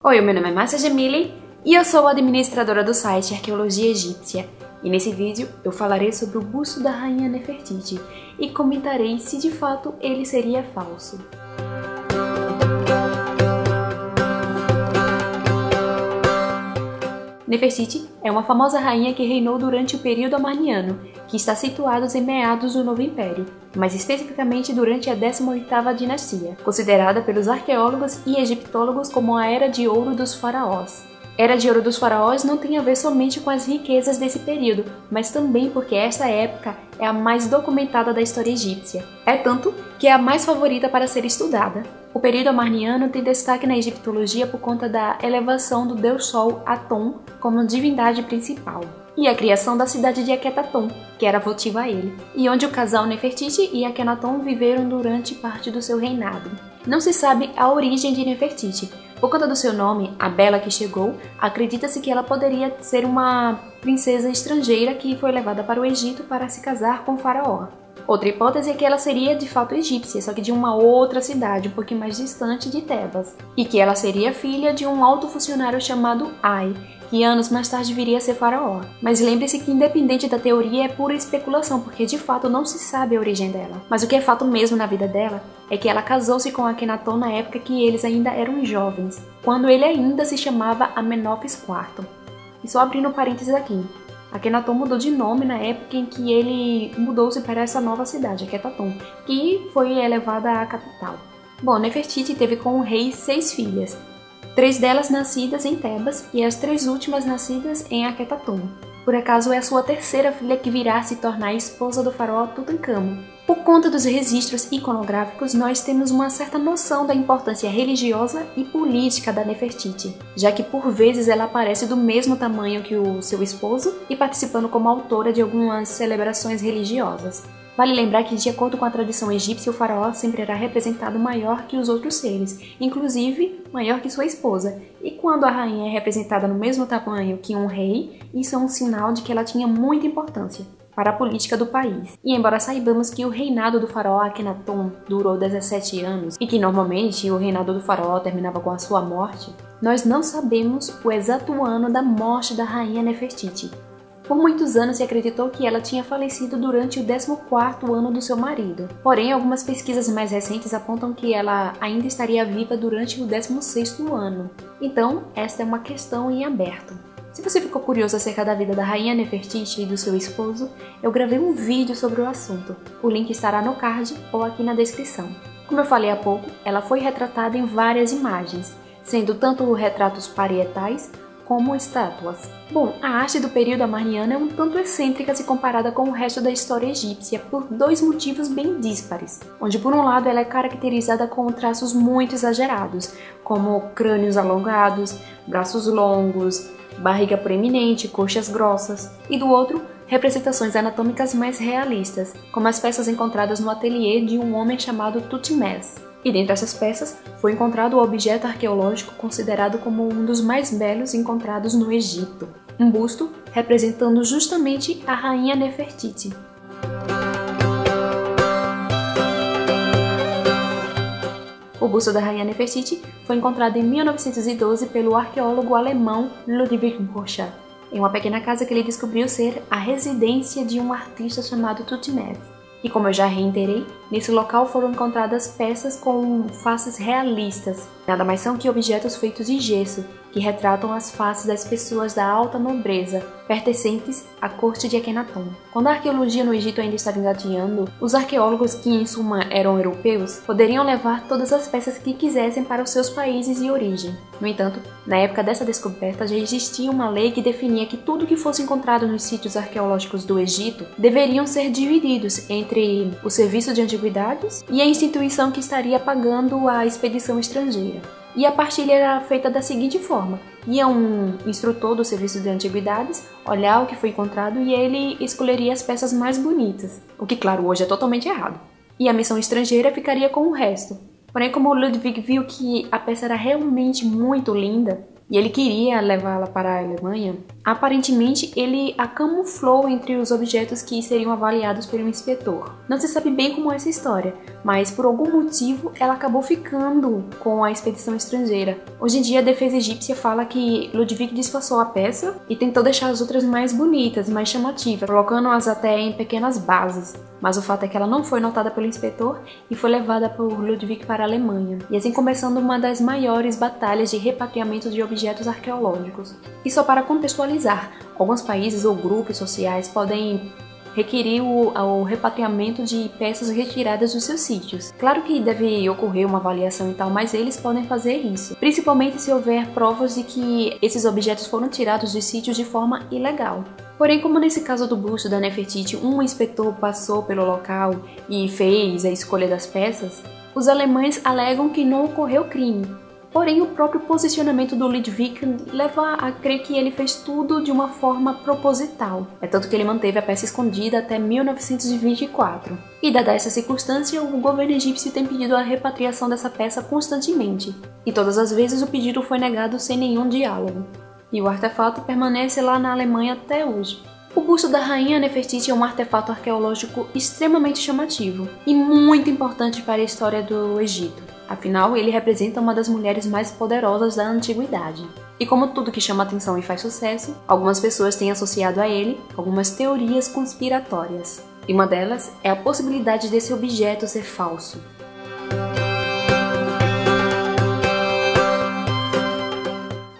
Oi, meu nome é Márcia Gemili e eu sou a administradora do site Arqueologia Egípcia. E nesse vídeo eu falarei sobre o busto da rainha Nefertiti e comentarei se de fato ele seria falso. Nefertiti é uma famosa rainha que reinou durante o período amarniano, que está situado em meados do Novo Império, mais especificamente durante a 18ª dinastia, considerada pelos arqueólogos e egiptólogos como a Era de Ouro dos Faraós. Era de Ouro dos Faraós não tem a ver somente com as riquezas desse período, mas também porque esta época é a mais documentada da história egípcia. É tanto que é a mais favorita para ser estudada. O período amarniano tem destaque na egiptologia por conta da elevação do deus Sol Aton como divindade principal, e a criação da cidade de Akhetaton, que era votiva a ele, e onde o casal Nefertiti e Akhenaton viveram durante parte do seu reinado. Não se sabe a origem de Nefertiti. Por conta do seu nome, a Bela que chegou, acredita-se que ela poderia ser uma princesa estrangeira que foi levada para o Egito para se casar com o faraó. Outra hipótese é que ela seria de fato egípcia, só que de uma outra cidade, um pouquinho mais distante de Tebas, e que ela seria filha de um alto funcionário chamado Ai, que anos mais tarde viria a ser faraó. Mas lembre-se que independente da teoria é pura especulação, porque de fato não se sabe a origem dela. Mas o que é fato mesmo na vida dela é que ela casou-se com Akhenaton na época que eles ainda eram jovens, quando ele ainda se chamava Amenófis IV. E só abrindo parênteses aqui, Akhenaton mudou de nome na época em que ele mudou-se para essa nova cidade, Akhetaton, que foi elevada à capital. Bom, Nefertiti teve com o rei 6 filhas, 3 delas nascidas em Tebas e as 3 últimas nascidas em Akhetaton. Por acaso é a sua terceira filha que virá se tornar a esposa do faraó Tutankhamon. Por conta dos registros iconográficos, nós temos uma certa noção da importância religiosa e política da Nefertiti, já que por vezes ela aparece do mesmo tamanho que o seu esposo e participando como autora de algumas celebrações religiosas. Vale lembrar que, de acordo com a tradição egípcia, o faraó sempre era representado maior que os outros seres, inclusive maior que sua esposa. E quando a rainha é representada no mesmo tamanho que um rei, isso é um sinal de que ela tinha muita importância para a política do país. E embora saibamos que o reinado do faraó Akhenaton durou 17 anos e que normalmente o reinado do faraó terminava com a sua morte, nós não sabemos o exato ano da morte da rainha Nefertiti. Por muitos anos se acreditou que ela tinha falecido durante o 14º ano do seu marido. Porém, algumas pesquisas mais recentes apontam que ela ainda estaria viva durante o 16º ano. Então, esta é uma questão em aberto. Se você ficou curioso acerca da vida da rainha Nefertiti e do seu esposo, eu gravei um vídeo sobre o assunto. O link estará no card ou aqui na descrição. Como eu falei há pouco, ela foi retratada em várias imagens, sendo tanto retratos parietais como estátuas. Bom, a arte do período amarniano é um tanto excêntrica se comparada com o resto da história egípcia por 2 motivos bem díspares, onde por um lado ela é caracterizada com traços muito exagerados, como crânios alongados, braços longos, barriga proeminente, coxas grossas, e do outro, representações anatômicas mais realistas, como as peças encontradas no ateliê de um homem chamado Thutmose. E dentre essas peças, foi encontrado o objeto arqueológico considerado como um dos mais belos encontrados no Egito, um busto representando justamente a rainha Nefertiti. O busto da rainha Nefertiti foi encontrado em 1912 pelo arqueólogo alemão Ludwig Borchardt, em uma pequena casa que ele descobriu ser a residência de um artista chamado Thutmose. E como eu já reiterei, nesse local foram encontradas peças com faces realistas. Nada mais são que objetos feitos de gesso, que retratam as faces das pessoas da alta nobreza, pertencentes à corte de Akhenaton. Quando a arqueologia no Egito ainda estava engatinhando, os arqueólogos, que em suma eram europeus, poderiam levar todas as peças que quisessem para os seus países de origem. No entanto, na época dessa descoberta já existia uma lei que definia que tudo que fosse encontrado nos sítios arqueológicos do Egito deveriam ser divididos entre o serviço de antiguidades e a instituição que estaria pagando a expedição estrangeira. E a partilha era feita da seguinte forma: ia um instrutor do serviço de antiguidades olhar o que foi encontrado e ele escolheria as peças mais bonitas, o que claro hoje é totalmente errado. E a missão estrangeira ficaria com o resto. Porém, como o Ludwig viu que a peça era realmente muito linda, e ele queria levá-la para a Alemanha, aparentemente ele a camuflou entre os objetos que seriam avaliados pelo inspetor. Não se sabe bem como é essa história, mas por algum motivo ela acabou ficando com a expedição estrangeira. Hoje em dia a defesa egípcia fala que Ludwig disfarçou a peça e tentou deixar as outras mais bonitas, mais chamativas, colocando-as até em pequenas bases. Mas o fato é que ela não foi notada pelo inspetor e foi levada por Ludwig para a Alemanha, e assim começando uma das maiores batalhas de repatriamento de objetos arqueológicos. E só para contextualizar, alguns países ou grupos sociais podem requerir o repatriamento de peças retiradas dos seus sítios. Claro que deve ocorrer uma avaliação e tal, mas eles podem fazer isso, principalmente se houver provas de que esses objetos foram tirados dos sítios de forma ilegal. Porém, como nesse caso do busto da Nefertiti, um inspetor passou pelo local e fez a escolha das peças, os alemães alegam que não ocorreu crime. Porém, o próprio posicionamento do Ludwig leva a crer que ele fez tudo de uma forma proposital. É tanto que ele manteve a peça escondida até 1924. E dada essa circunstância, o governo egípcio tem pedido a repatriação dessa peça constantemente. E todas as vezes o pedido foi negado sem nenhum diálogo. E o artefato permanece lá na Alemanha até hoje. O busto da rainha Nefertiti é um artefato arqueológico extremamente chamativo e muito importante para a história do Egito. Afinal, ele representa uma das mulheres mais poderosas da antiguidade. E como tudo que chama atenção e faz sucesso, algumas pessoas têm associado a ele algumas teorias conspiratórias. E uma delas é a possibilidade desse objeto ser falso.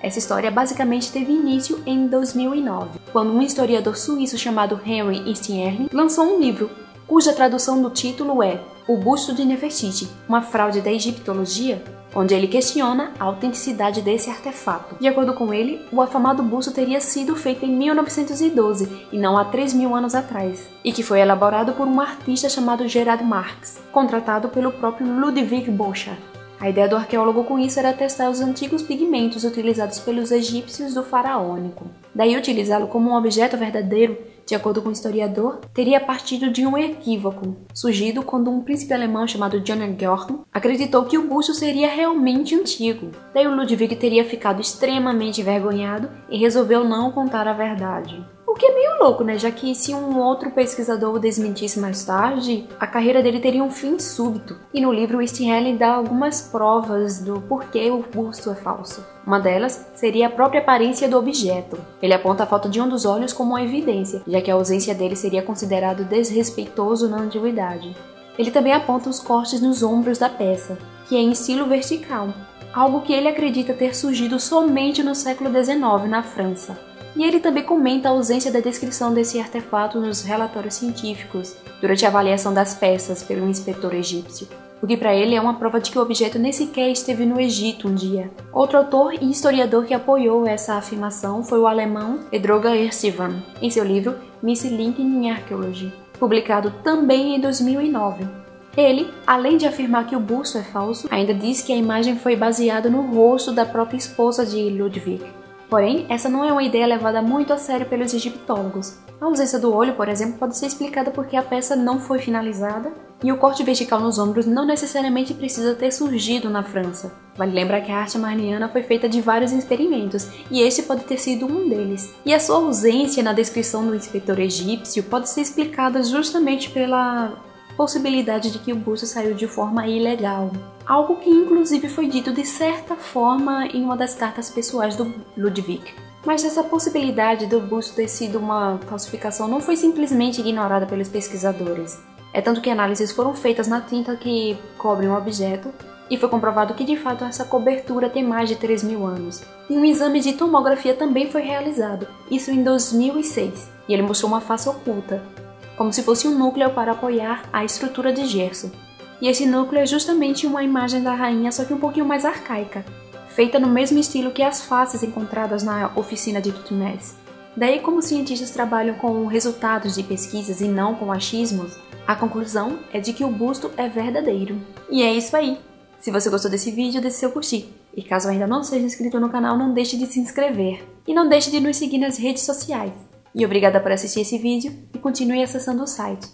Essa história basicamente teve início em 2009, quando um historiador suíço chamado Henry Stierling lançou um livro, cuja tradução do título é O Busto de Nefertiti, uma fraude da egiptologia, onde ele questiona a autenticidade desse artefato. De acordo com ele, o afamado busto teria sido feito em 1912 e não há 3.000 anos atrás, e que foi elaborado por um artista chamado Gerard Marx, contratado pelo próprio Ludwig Borchardt. A ideia do arqueólogo com isso era testar os antigos pigmentos utilizados pelos egípcios do faraônico. Daí utilizá-lo como um objeto verdadeiro, de acordo com o historiador, teria partido de um equívoco, surgido quando um príncipe alemão chamado John Georg acreditou que o busto seria realmente antigo. Daí o Ludwig teria ficado extremamente envergonhado e resolveu não contar a verdade. O que é meio louco, né? Já que se um outro pesquisador o desmentisse mais tarde, a carreira dele teria um fim súbito. E no livro, Stierling dá algumas provas do porquê o busto é falso. Uma delas seria a própria aparência do objeto. Ele aponta a falta de um dos olhos como uma evidência, já que a ausência dele seria considerado desrespeitoso na antiguidade. Ele também aponta os cortes nos ombros da peça, que é em estilo vertical, algo que ele acredita ter surgido somente no século XIX na França. E ele também comenta a ausência da descrição desse artefato nos relatórios científicos durante a avaliação das peças pelo inspetor egípcio, o que para ele é uma prova de que o objeto nem sequer esteve no Egito um dia. Outro autor e historiador que apoiou essa afirmação foi o alemão Edroga Ercivan, em seu livro Mislinking in Archaeology, publicado também em 2009. Ele, além de afirmar que o busto é falso, ainda diz que a imagem foi baseada no rosto da própria esposa de Ludwig. Porém, essa não é uma ideia levada muito a sério pelos egiptólogos. A ausência do olho, por exemplo, pode ser explicada porque a peça não foi finalizada e o corte vertical nos ombros não necessariamente precisa ter surgido na França. Vale lembrar que a arte marniana foi feita de vários experimentos e este pode ter sido um deles. E a sua ausência na descrição do inspetor egípcio pode ser explicada justamente pela possibilidade de que o busto saiu de forma ilegal. Algo que inclusive foi dito de certa forma em uma das cartas pessoais do Ludwig. Mas essa possibilidade do busto ter sido uma falsificação não foi simplesmente ignorada pelos pesquisadores. É tanto que análises foram feitas na tinta que cobre um objeto e foi comprovado que de fato essa cobertura tem mais de 3.000 anos. E um exame de tomografia também foi realizado, isso em 2006, e ele mostrou uma face oculta, como se fosse um núcleo para apoiar a estrutura de gesso. E esse núcleo é justamente uma imagem da rainha, só que um pouquinho mais arcaica, feita no mesmo estilo que as faces encontradas na oficina de Tutmés. Daí, como os cientistas trabalham com resultados de pesquisas e não com achismos, a conclusão é de que o busto é verdadeiro. E é isso aí! Se você gostou desse vídeo, deixe seu curtir. E caso ainda não seja inscrito no canal, não deixe de se inscrever. E não deixe de nos seguir nas redes sociais. E obrigada por assistir esse vídeo e continue acessando o site.